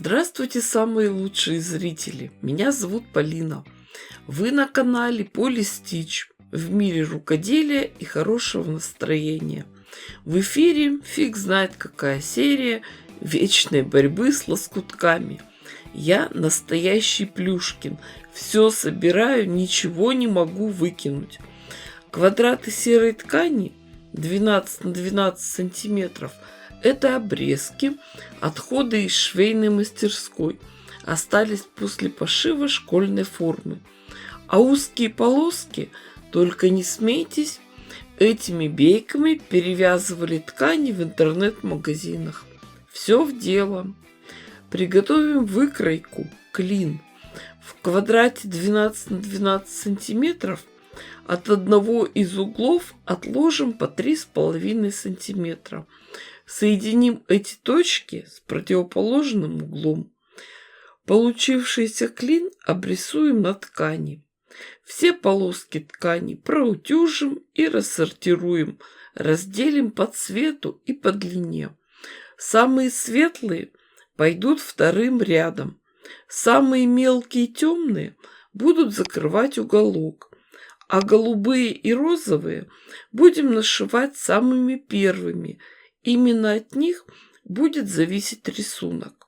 Здравствуйте, самые лучшие зрители! Меня зовут Полина. Вы на канале Поли Стич в мире рукоделия и хорошего настроения. В эфире фиг знает какая серия вечной борьбы с лоскутками. Я настоящий Плюшкин. Все собираю, ничего не могу выкинуть. Квадраты серой ткани 12 на 12 сантиметров – это обрезки, отходы из швейной мастерской, остались после пошива школьной формы. А узкие полоски, только не смейтесь, этими бейками перевязывали ткани в интернет-магазинах. Все в дело. Приготовим выкройку, клин. В квадрате 12 на 12 сантиметров от одного из углов отложим по 3,5 сантиметра. Соединим эти точки с противоположным углом. Получившийся клин обрисуем на ткани. Все полоски ткани проутюжим и рассортируем, разделим по цвету и по длине. Самые светлые пойдут вторым рядом. Самые мелкие темные будут закрывать уголок, а голубые и розовые будем нашивать самыми первыми. Именно от них будет зависеть рисунок.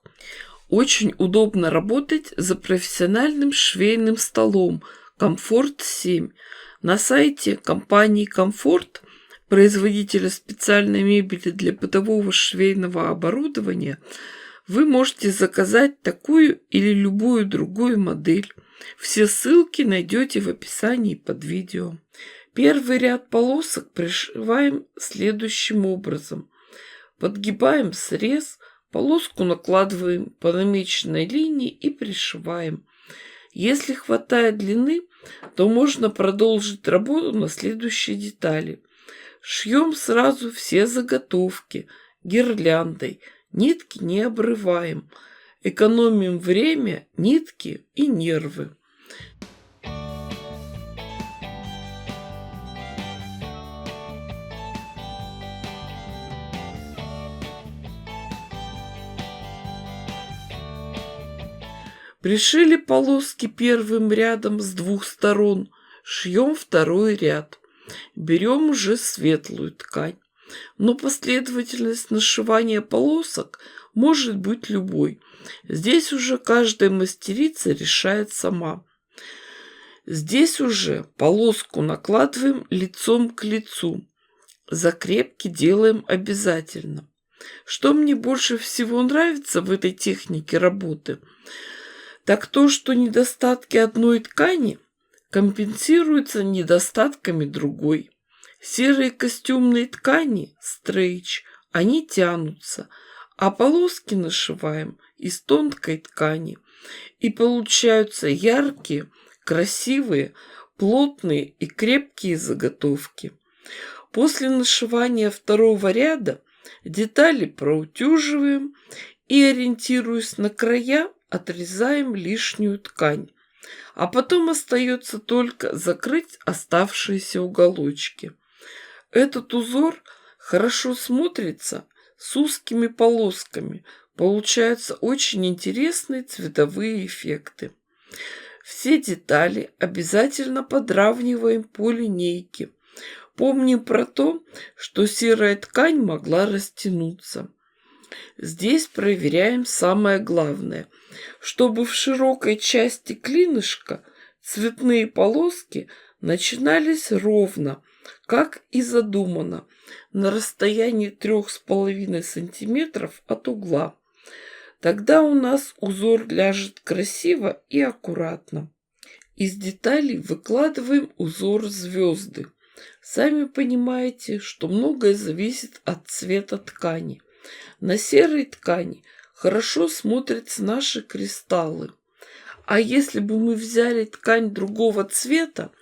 Очень удобно работать за профессиональным швейным столом Комфорт 7. На сайте компании Комфорт, производителя специальной мебели для бытового швейного оборудования, вы можете заказать такую или любую другую модель. Все ссылки найдете в описании под видео. Первый ряд полосок пришиваем следующим образом. Подгибаем срез, полоску накладываем по намеченной линии и пришиваем. Если хватает длины, то можно продолжить работу на следующей детали. Шьем сразу все заготовки гирляндой, нитки не обрываем. Экономим время, нитки и нервы. Пришили полоски первым рядом с двух сторон, шьем второй ряд. Берем уже светлую ткань. Но последовательность нашивания полосок может быть любой. Здесь уже каждая мастерица решает сама. Здесь уже полоску накладываем лицом к лицу. Закрепки делаем обязательно. Что мне больше всего нравится в этой технике работы, так то, что недостатки одной ткани компенсируются недостатками другой. Серые костюмные ткани, стрейч, они тянутся, а полоски нашиваем из тонкой ткани. И получаются яркие, красивые, плотные и крепкие заготовки. После нашивания второго ряда детали проутюживаем и, ориентируясь на края, отрезаем лишнюю ткань, а потом остается только закрыть оставшиеся уголочки. Этот узор хорошо смотрится с узкими полосками, получаются очень интересные цветовые эффекты. Все детали обязательно подравниваем по линейке. Помним про то, что серая ткань могла растянуться. Здесь проверяем самое главное, чтобы в широкой части клинышка цветные полоски начинались ровно, как и задумано, на расстоянии 3,5 сантиметров от угла. Тогда у нас узор ляжет красиво и аккуратно. Из деталей выкладываем узор звезды. Сами понимаете, что многое зависит от цвета ткани. На серой ткани хорошо смотрятся наши кристаллы. А если бы мы взяли ткань другого цвета,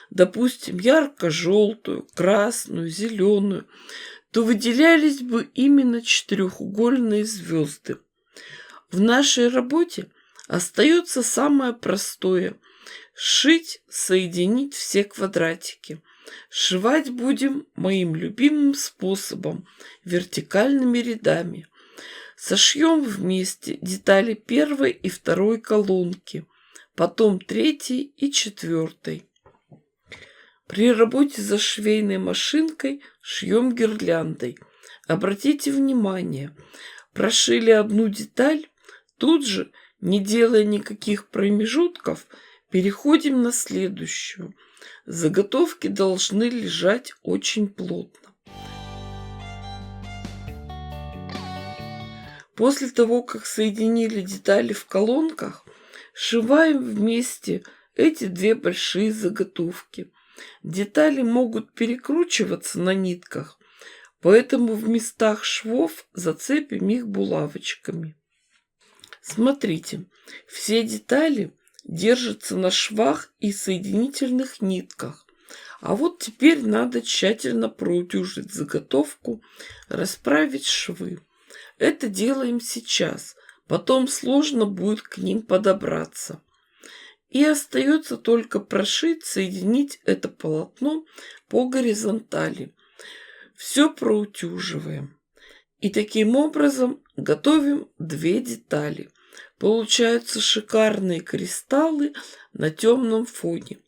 допустим, ярко-желтую, красную, зеленую, то выделялись бы именно четырехугольные звезды. В нашей работе остается самое простое – сшить, соединить все квадратики. Сшивать будем моим любимым способом – вертикальными рядами. Сошьем вместе детали первой и второй колонки, потом третьей и четвертой. При работе за швейной машинкой шьем гирляндой. Обратите внимание, прошили одну деталь, тут же, не делая никаких промежутков, переходим на следующую. Заготовки должны лежать очень плотно. После того, как соединили детали в колонках, сшиваем вместе эти две большие заготовки. Детали могут перекручиваться на нитках, поэтому в местах швов зацепим их булавочками. Смотрите, все детали держатся на швах и соединительных нитках. А вот теперь надо тщательно проутюжить заготовку, расправить швы. Это делаем сейчас, потом сложно будет к ним подобраться. И остается только прошить, соединить это полотно по горизонтали. Все проутюживаем. И таким образом готовим две детали. Получаются шикарные кристаллы на темном фоне.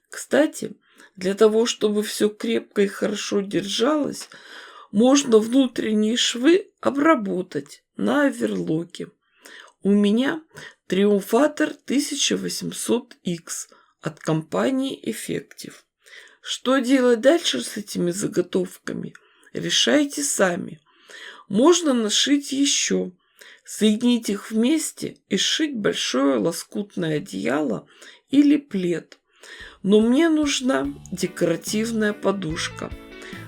Кстати, для того, чтобы все крепко и хорошо держалось, можно внутренние швы обработать на оверлоке. У меня Триумфатор 1800X от компании Effective. Что делать дальше с этими заготовками? Решайте сами. Можно нашить еще, соединить их вместе и сшить большое лоскутное одеяло или плед. Но мне нужна декоративная подушка.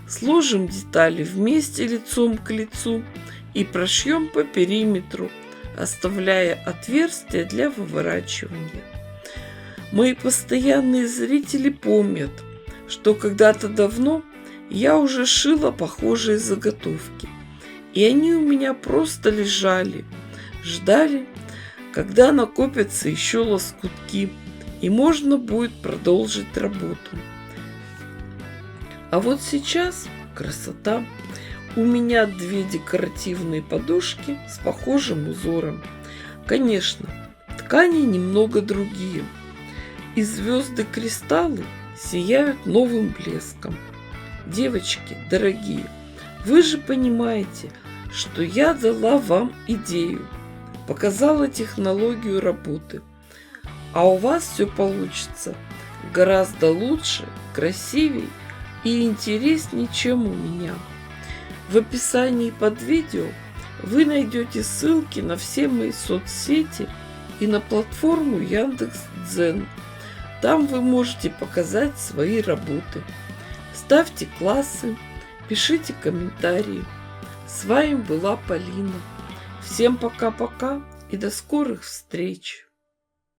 Сложим детали вместе лицом к лицу и прошьем по периметру, оставляя отверстия для выворачивания. Мои постоянные зрители помнят, что когда-то давно я уже шила похожие заготовки, и они у меня просто лежали, ждали, когда накопятся еще лоскутки, и можно будет продолжить работу. А вот сейчас красота. У меня две декоративные подушки с похожим узором. Конечно, ткани немного другие. И звезды-кристаллы сияют новым блеском. Девочки, дорогие, вы же понимаете, что я дала вам идею, показала технологию работы. А у вас все получится гораздо лучше, красивее и интереснее, чем у меня. В описании под видео вы найдете ссылки на все мои соцсети и на платформу Яндекс.Дзен. Там вы можете показать свои работы. Ставьте классы, пишите комментарии. С вами была Полина. Всем пока-пока и до скорых встреч!